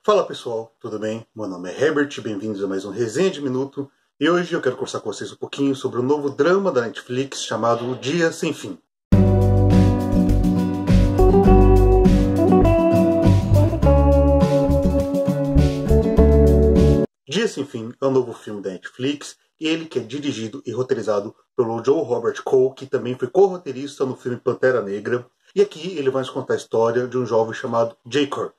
Fala pessoal, tudo bem? Meu nome é Herbert, bem-vindos a mais um Resenha de Minuto. E hoje eu quero conversar com vocês um pouquinho sobre o novo drama da Netflix chamado O Dia Sem Fim. Dia Sem Fim é um novo filme da Netflix e ele que é dirigido e roteirizado pelo Joe Robert Cole, que também foi co-roteirista no filme Pantera Negra. E aqui ele vai nos contar a história de um jovem chamado J.Cor.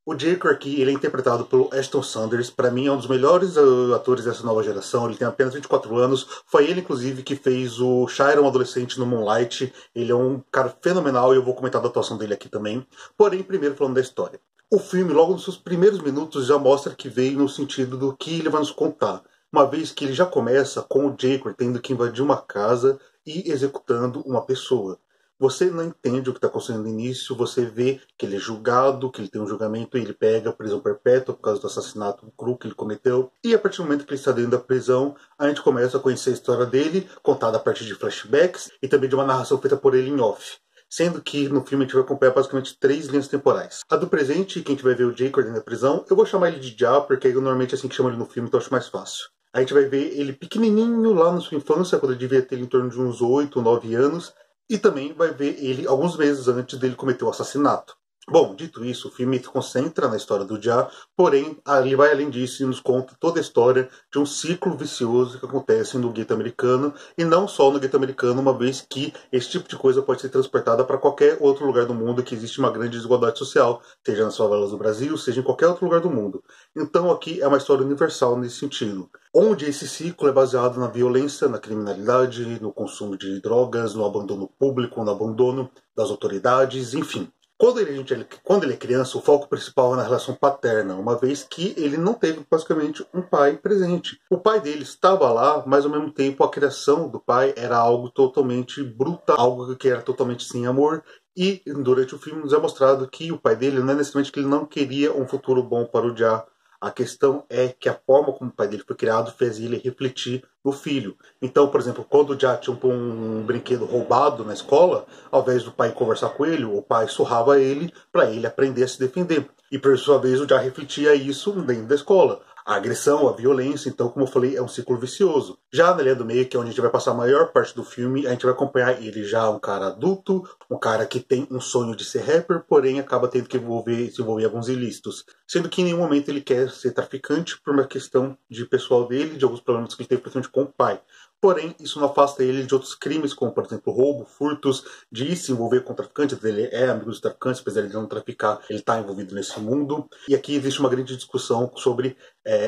O J.Cor aqui ele é interpretado pelo Ashton Sanders. Para mim é um dos melhores atores dessa nova geração. Ele tem apenas 24 anos. Foi ele, inclusive, que fez o Chiron adolescente no Moonlight. Ele é um cara fenomenal e eu vou comentar da atuação dele aqui também. Porém, primeiro falando da história. O filme, logo nos seus primeiros minutos, já mostra que veio no sentido do que ele vai nos contar. Uma vez que ele já começa com o J.Cor tendo que invadir uma casa e executando uma pessoa. Você não entende o que está acontecendo no início, você vê que ele é julgado, que ele tem um julgamento e ele pega prisão perpétua por causa do assassinato cru que ele cometeu. E a partir do momento que ele está dentro da prisão, a gente começa a conhecer a história dele, contada a partir de flashbacks e também de uma narração feita por ele em off. Sendo que no filme a gente vai acompanhar basicamente 3 linhas temporais. A do presente, que a gente vai ver o J.Cor dentro da prisão, eu vou chamar ele de Ja, porque eu normalmente é assim que chamo ele no filme, então eu acho mais fácil. A gente vai ver ele pequenininho lá na sua infância, quando ele devia ter em torno de uns 8 ou 9 anos. E também vai ver ele alguns meses antes dele cometer o assassinato. Bom, dito isso, o filme se concentra na história do Ja, porém, ele vai além disso e nos conta toda a história de um ciclo vicioso que acontece no gueto americano, e não só no gueto americano, uma vez que esse tipo de coisa pode ser transportada para qualquer outro lugar do mundo que existe uma grande desigualdade social, seja nas favelas do Brasil, seja em qualquer outro lugar do mundo. Então aqui é uma história universal nesse sentido, onde esse ciclo é baseado na violência, na criminalidade, no consumo de drogas, no abandono público, no abandono das autoridades, enfim. Quando ele é criança, o foco principal é na relação paterna, uma vez que ele não teve basicamente um pai presente. O pai dele estava lá, mas ao mesmo tempo a criação do pai era algo totalmente brutal, algo que era totalmente sem amor. E durante o filme nos é mostrado que o pai dele não é necessariamente que ele não queria um futuro bom para o Ja. A questão é que a forma como o pai dele foi criado fez ele refletir no filho. Então, por exemplo, quando o Ja tinha um brinquedo roubado na escola, ao invés do pai conversar com ele, o pai surrava ele para ele aprender a se defender. E por sua vez o Ja refletia isso dentro da escola. A agressão, a violência, então, como eu falei, é um ciclo vicioso. Já na linha do meio, que é onde a gente vai passar a maior parte do filme, a gente vai acompanhar ele já um cara adulto, um cara que tem um sonho de ser rapper, porém acaba tendo que se envolver em alguns ilícitos. Sendo que em nenhum momento ele quer ser traficante por uma questão de pessoal dele, de alguns problemas que ele teve, principalmente com o pai. Porém, isso não afasta ele de outros crimes, como, por exemplo, roubo, furtos, de se envolver com traficantes. Ele é amigo dos traficantes, apesar de não traficar, ele está envolvido nesse mundo. E aqui existe uma grande discussão sobre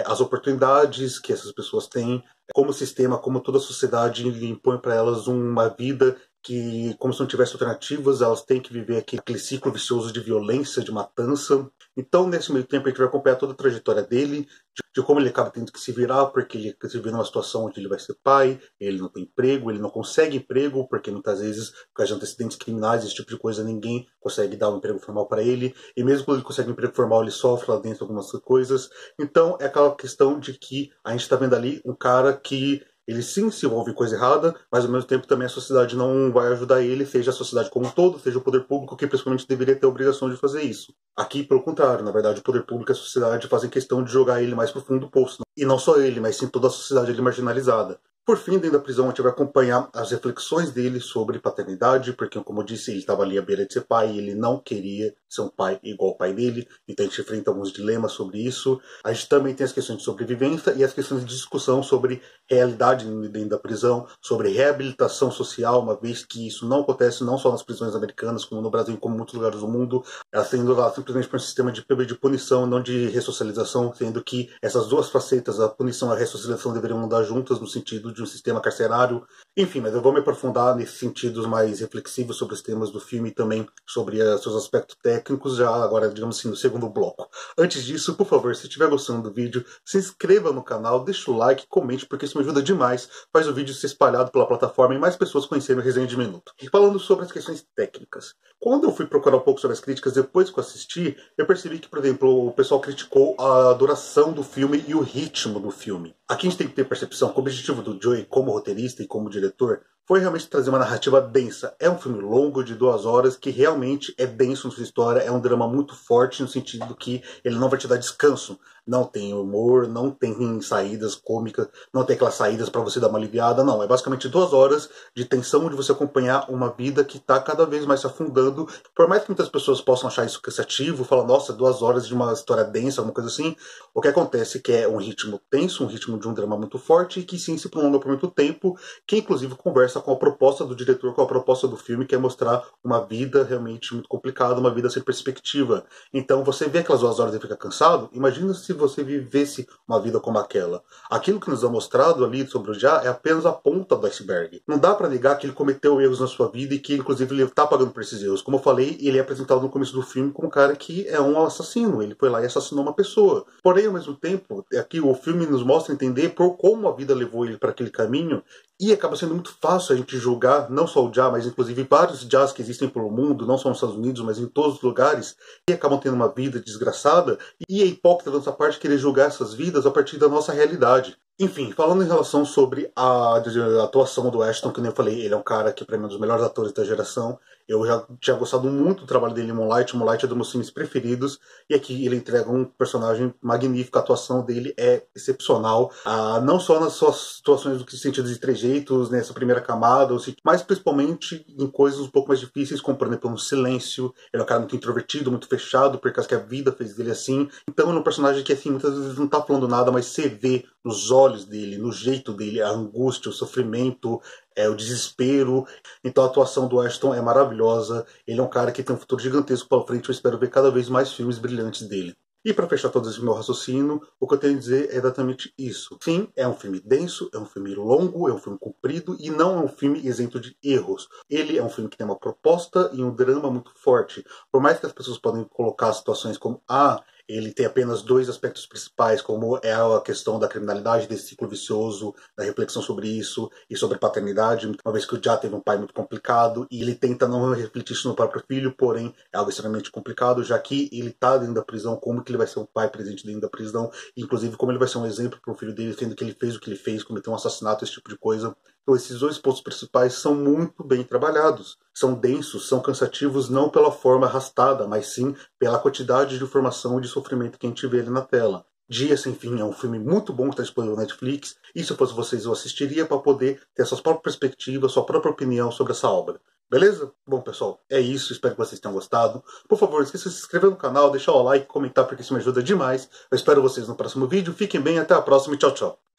as oportunidades que essas pessoas têm, como o sistema, como toda a sociedade impõe para elas uma vida que, como se não tivesse alternativas, elas têm que viver aquele ciclo vicioso de violência, de matança. Então, nesse meio tempo, a gente vai acompanhar toda a trajetória dele, de como ele acaba tendo que se virar, porque ele se vê numa situação onde ele vai ser pai, ele não tem emprego, ele não consegue emprego, porque muitas vezes, por causa de antecedentes criminais, esse tipo de coisa, ninguém consegue dar um emprego formal para ele, e mesmo quando ele consegue um emprego formal, ele sofre lá dentro algumas coisas. Então, é aquela questão de que a gente está vendo ali um cara que ele sim se envolve em coisa errada, mas ao mesmo tempo também a sociedade não vai ajudar ele, seja a sociedade como um todo, seja o poder público, que principalmente deveria ter a obrigação de fazer isso. Aqui, pelo contrário, na verdade, o poder público e a sociedade fazem questão de jogar ele mais pro fundo do poço. E não só ele, mas sim toda a sociedade ali marginalizada. Por fim, dentro da prisão, a gente vai acompanhar as reflexões dele sobre paternidade, porque, como eu disse, ele estava ali à beira de ser pai e ele não queria ser um pai igual ao pai dele, então a gente enfrenta alguns dilemas sobre isso. A gente também tem as questões de sobrevivência e as questões de discussão sobre realidade dentro da prisão, sobre reabilitação social, uma vez que isso não acontece não só nas prisões americanas, como no Brasil, como em muitos lugares do mundo, elas sendo lá simplesmente por um sistema de punição, não de ressocialização, sendo que essas duas facetas, a punição e a ressocialização, deveriam andar juntas no sentido de um sistema carcerário. Enfim, mas eu vou me aprofundar nesses sentidos mais reflexivos sobre os temas do filme e também sobre seus aspectos técnicos, já agora, digamos assim, no segundo bloco. Antes disso, por favor, se estiver gostando do vídeo, se inscreva no canal, deixa o like, comente, porque isso me ajuda demais, faz o vídeo ser espalhado pela plataforma e mais pessoas conhecerem o Resenha de Minuto. E falando sobre as questões técnicas, quando eu fui procurar um pouco sobre as críticas depois que eu assisti, eu percebi que, por exemplo, o pessoal criticou a duração do filme e o ritmo do filme. Aqui a gente tem que ter percepção que o objetivo do Joey como roteirista e como diretor foi realmente trazer uma narrativa densa. É um filme longo, de 2 horas, que realmente é denso na sua história, é um drama muito forte, no sentido que ele não vai te dar descanso. Não tem humor, não tem saídas cômicas, não tem aquelas saídas para você dar uma aliviada, não. É basicamente 2 horas de tensão, de você acompanhar uma vida que está cada vez mais se afundando. Por mais que muitas pessoas possam achar isso cansativo, falar, nossa, 2 horas de uma história densa, alguma coisa assim, o que acontece é que é um ritmo tenso, um ritmo de um drama muito forte, e que sim se prolonga por muito tempo, que inclusive conversa com a proposta do diretor, com a proposta do filme, que é mostrar uma vida realmente muito complicada, uma vida sem perspectiva. Então você vê aquelas 2 horas e fica cansado, imagina se você vivesse uma vida como aquela. Aquilo que nos é mostrado ali sobre o Já é apenas a ponta do iceberg. Não dá para negar que ele cometeu erros na sua vida e que inclusive ele tá pagando por esses erros. Como eu falei, ele é apresentado no começo do filme como um cara que é um assassino, ele foi lá e assassinou uma pessoa. Porém, ao mesmo tempo, aqui o filme nos mostra entender por como a vida levou ele para aquele caminho. E acaba sendo muito fácil a gente julgar, não só o Já, mas inclusive vários Jás que existem pelo mundo, não só nos Estados Unidos, mas em todos os lugares, que acabam tendo uma vida desgraçada, e é hipócrita da nossa parte querer julgar essas vidas a partir da nossa realidade. Enfim, falando em relação sobre a atuação do Ashton, que nem eu falei, ele é um cara que para mim é um dos melhores atores da geração. Eu já tinha gostado muito do trabalho dele em Moonlight. Moonlight é um dos meus filmes preferidos. E aqui ele entrega um personagem magnífico. A atuação dele é excepcional. Não só nas suas situações do que se sentido de trejeitos, nessa primeira camada, mas principalmente em coisas um pouco mais difíceis, como por exemplo um silêncio. Ele é um cara muito introvertido, muito fechado, por causa que a vida fez dele assim. Então ele é um personagem que assim, muitas vezes não tá falando nada, mas você vê nos olhos dele, no jeito dele, a angústia, o sofrimento, o desespero. Então a atuação do Ashton é maravilhosa. Ele é um cara que tem um futuro gigantesco pela frente. Eu espero ver cada vez mais filmes brilhantes dele. E para fechar todo esse meu raciocínio, o que eu tenho a dizer é exatamente isso. Sim, é um filme denso, é um filme longo, é um filme comprido e não é um filme isento de erros. Ele é um filme que tem uma proposta e um drama muito forte. Por mais que as pessoas podem colocar situações como ele tem apenas 2 aspectos principais, como é a questão da criminalidade, desse ciclo vicioso, da reflexão sobre isso e sobre paternidade, uma vez que o Já teve um pai muito complicado e ele tenta não refletir isso no próprio filho, porém é algo extremamente complicado, já que ele está dentro da prisão, como que ele vai ser um pai presente dentro da prisão, inclusive como ele vai ser um exemplo para o filho dele, sendo que ele fez o que ele fez, cometeu um assassinato, esse tipo de coisa. Então esses 2 pontos principais são muito bem trabalhados. São densos, são cansativos não pela forma arrastada, mas sim pela quantidade de informação e de sofrimento que a gente vê ali na tela. Dia Sem Fim é um filme muito bom que está disponível na Netflix, e se eu fosse vocês eu assistiria para poder ter suas próprias perspectivas, sua própria opinião sobre essa obra. Beleza? Bom, pessoal, é isso. Espero que vocês tenham gostado. Por favor, não esqueça de se inscrever no canal, deixar o like, comentar, porque isso me ajuda demais. Eu espero vocês no próximo vídeo. Fiquem bem, até a próxima e tchau, tchau.